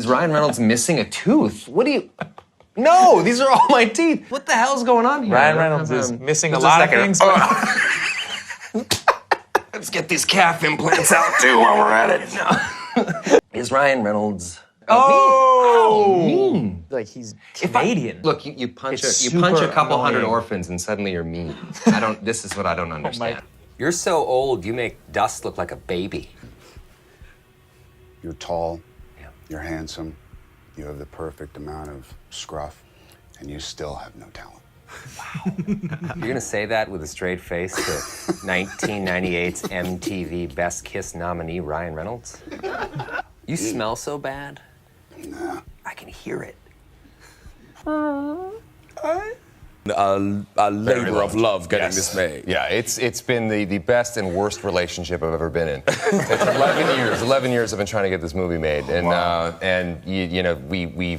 Is Ryan Reynolds missing a tooth? What do you... No, these are all my teeth. What the hell's going on here? Ryan Reynolds is missing a lot of things. Let's get these calf implants out too while we're at it. No. Is Ryan Reynolds... Oh! Mean. Like he's Canadian. Look, you punch a couple hundred orphans and suddenly you're mean. This is what I don't understand. You're so old, you make Dust look like a baby. You're tall, you're handsome, you have the perfect amount of scruff, and you still have no talent. Wow. You're gonna say that with a straight face to 1998's MTV Best Kiss nominee, Ryan Reynolds? You smell so bad. Nah. I can hear it. A labor of love getting this made. Yeah, it's been the best and worst relationship I've ever been in. It's 11 years. 11 years I've been trying to get this movie made, and you know we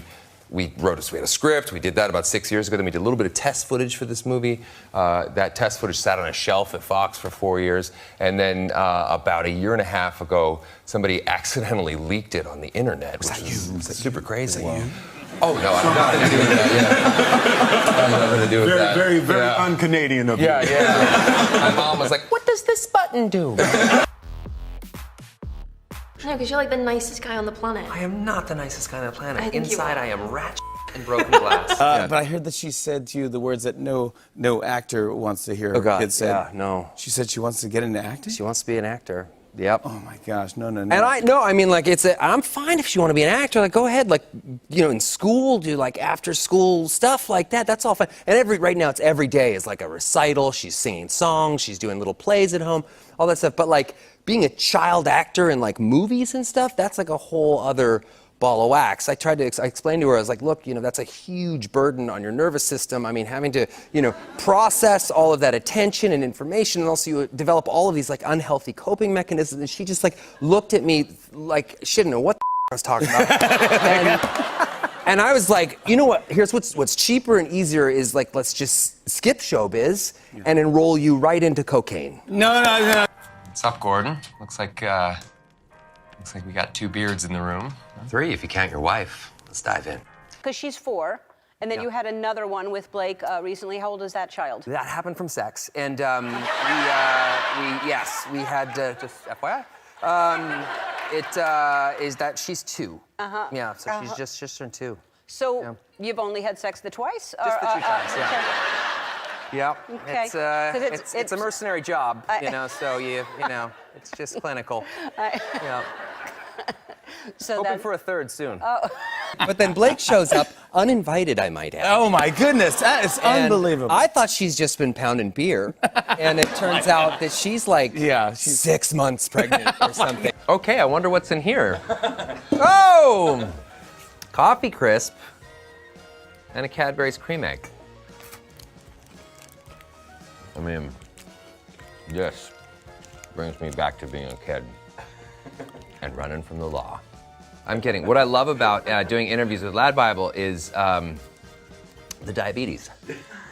had a script. We did that about 6 years ago. Then we did a little bit of test footage for this movie. That test footage sat on a shelf at Fox for 4 years, and then about a year and a half ago, somebody accidentally leaked it on the internet. Was that you? Super crazy. Was that you? Oh no, I have nothing to do with that. Yeah, I have nothing to do with that. Very un-Canadian of you. Yeah. My mom was like, "What does this button do?" No, because you're like the nicest guy on the planet. I am not the nicest guy on the planet. I think Inside, I am rat and broken glass. But I heard that she said to you the words that no actor wants to hear. Oh God, kids say. yeah, no. She said she wants to get into acting. She wants to be an actor. Yep. Oh my gosh, no. And I mean, like, I'm fine if you want to be an actor. Like, go ahead. Like, you know, in school, do like after school stuff like that. That's all fine. And right now, it's every day is like a recital. She's singing songs. She's doing little plays at home, all that stuff. But like being a child actor in like movies and stuff, that's like a whole other ball of wax. I explained to her, I was like, look, you know, that's a huge burden on your nervous system. I mean, having to, you know, process all of that attention and information, and also you develop all of these like unhealthy coping mechanisms. And she just like looked at me like she didn't know what the I was talking about. And I was like, you know what? Here's what's cheaper and easier is like, let's just skip showbiz and enroll you right into cocaine. No. What's up, Gordon? Looks like we got 2 beards in the room. 3 if you count your wife. Let's dive in. Because she's 4, and then you had another one with Blake recently. How old is that child? That happened from sex, and we had just FYI. It is that she's 2. Yeah, so she's just turned 2. So you've only had sex the twice? Just the 2 times. Yeah. Yeah. Okay. It's a mercenary job, you know. So you know, it's just clinical. Yeah. So hoping for a 3rd soon. Oh. But then Blake shows up, uninvited, I might add. Oh my goodness, that is unbelievable. I thought she's just been pounding beer, and it turns out that she's like 6 months pregnant or something. Okay, I wonder what's in here. Oh! Coffee crisp and a Cadbury's cream egg. I mean, this brings me back to being a kid and running from the law. I'm kidding. What I love about doing interviews with Lad Bible is the diabetes.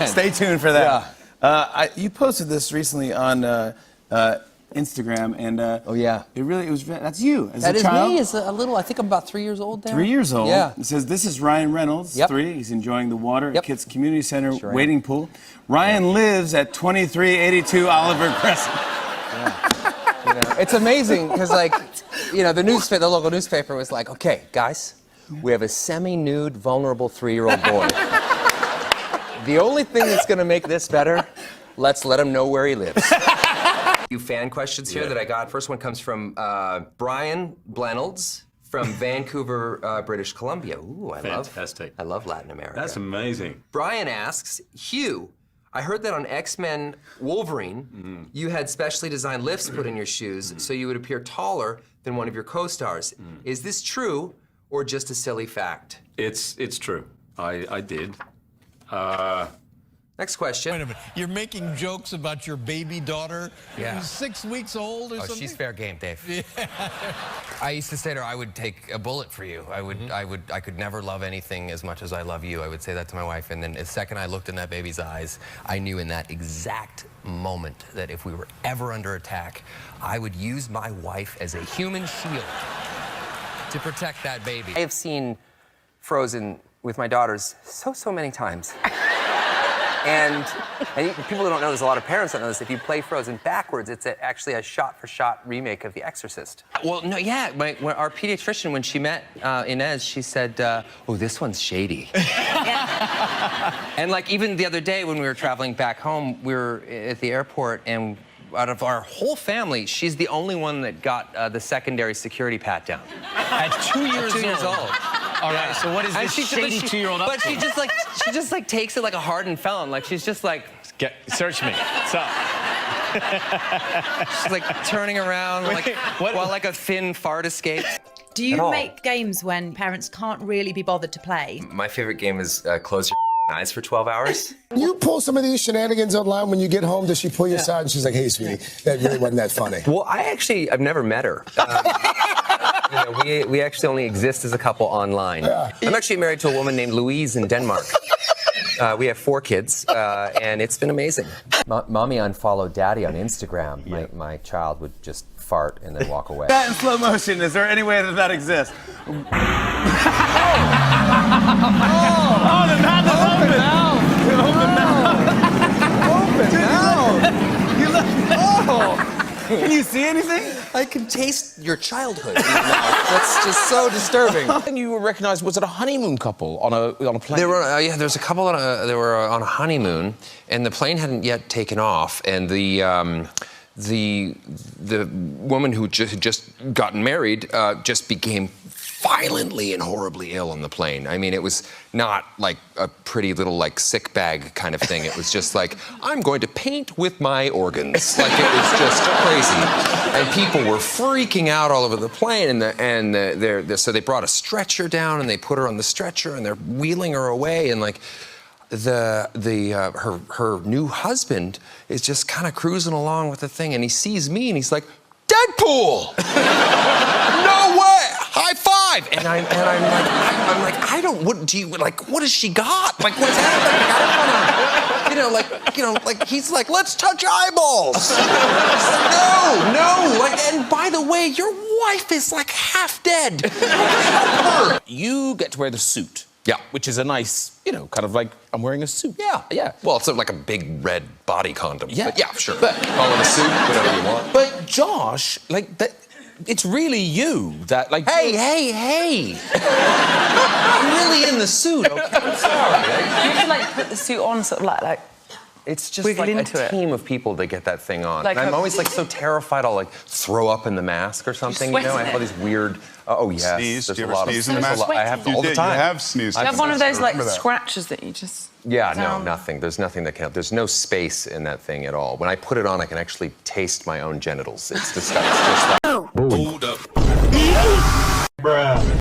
Stay tuned for that. You posted this recently on Instagram, and that's you as a child. That is me as a little. I think I'm about 3 years old now. 3 years old. Yeah. It says this is Ryan Reynolds. 3. He's enjoying the water at Kitts Community Center wading pool. Ryan lives at 2382 Oliver Crescent. You know, it's amazing because, like, you know, the local newspaper was like, okay, guys, we have a semi-nude, vulnerable 3-year-old boy. The only thing that's going to make this better, let's let him know where he lives. A few fan questions here that I got. First one comes from Brian Blenolds from Vancouver, British Columbia. Ooh, Fantastic. I love Latin America. That's amazing. Brian asks, Hugh, I heard that on X-Men Wolverine, you had specially designed lifts put in your shoes so you would appear taller than one of your co-stars. Is this true or just a silly fact? It's true. I did. Next question. Wait a minute. You're making jokes about your baby daughter who's 6 weeks old or something? She's fair game, Dave. Yeah. I used to say to her, I would take a bullet for you. I could never love anything as much as I love you. I would say that to my wife, and then the second I looked in that baby's eyes, I knew in that exact moment that if we were ever under attack, I would use my wife as a human shield to protect that baby. I have seen Frozen with my daughters so many times. And people who don't know this, a lot of parents don't know this, if you play Frozen backwards, it's actually a shot-for-shot remake of The Exorcist. Well, no, yeah, our pediatrician, when she met Inez, she said, oh, this one's shady. And like even the other day when we were traveling back home, we were at the airport, and out of our whole family, she's the only one that got the secondary security pat-down. At 2 years, 2 years old. All right, so what is this shady 2-year-old up But to? she just like takes it like a hardened felon. Like she's just like, Search me. What's up? she's like turning around while like a thin fart escapes. Do you make games when parents can't really be bothered to play? My favorite game is close your eyes for 12 hours. You pull some of these shenanigans online when you get home. Does she pull you aside and she's like, hey, sweetie, that really wasn't that funny? Well, I've never met her. We actually only exist as a couple online. Yeah. I'm actually married to a woman named Louise in Denmark. We have 4 kids, and it's been amazing. Mommy unfollowed Daddy on Instagram. My child would just fart and then walk away. That in slow motion. Is there any way that that exists? Oh, the mouth is open. Open mouth. You look. Oh. Can you see anything? I can taste your childhood in your mouth. That's just so disturbing. And you were recognized, was it a honeymoon couple on a plane? There were, yeah, there was a couple that were on a honeymoon, and the plane hadn't yet taken off, and the woman who had just gotten married just became violently and horribly ill on the plane. I mean, it was not like a pretty little like sick bag kind of thing. It was just like, I'm going to paint with my organs. Like it was just crazy. And people were freaking out all over the plane. So they brought a stretcher down and they put her on the stretcher and they're wheeling her away. And like her new husband is just kind of cruising along with the thing, and he sees me and he's like, Deadpool! No way! High five! And I'm like, what has she got? Like, what's happening? I don't wanna, he's like, let's touch eyeballs. No, and by the way, your wife is like half dead. Help her. You get to wear the suit. Yeah. Which is a nice, kind of like, I'm wearing a suit. Yeah. Well, it's like a big red body condom. Yeah. But yeah, sure. Call it a suit, whatever you want. But Josh, it's really you that, like... Hey! I'm really in the suit, okay? I'm sorry. You have to put the suit on sort of like it's just like a team of people that get that thing on. And I'm always so terrified I'll throw up in the mask or something, I have all these weird... Oh, yes. Sneeze? There's Do you a ever lot sneeze of in the mask? I have all the time. You have sneezed. you have one of those scratches that you just... Yeah, no, nothing. There's nothing that can... There's no space in that thing at all. When I put it on, I can actually taste my own genitals. It's disgusting. Hold up.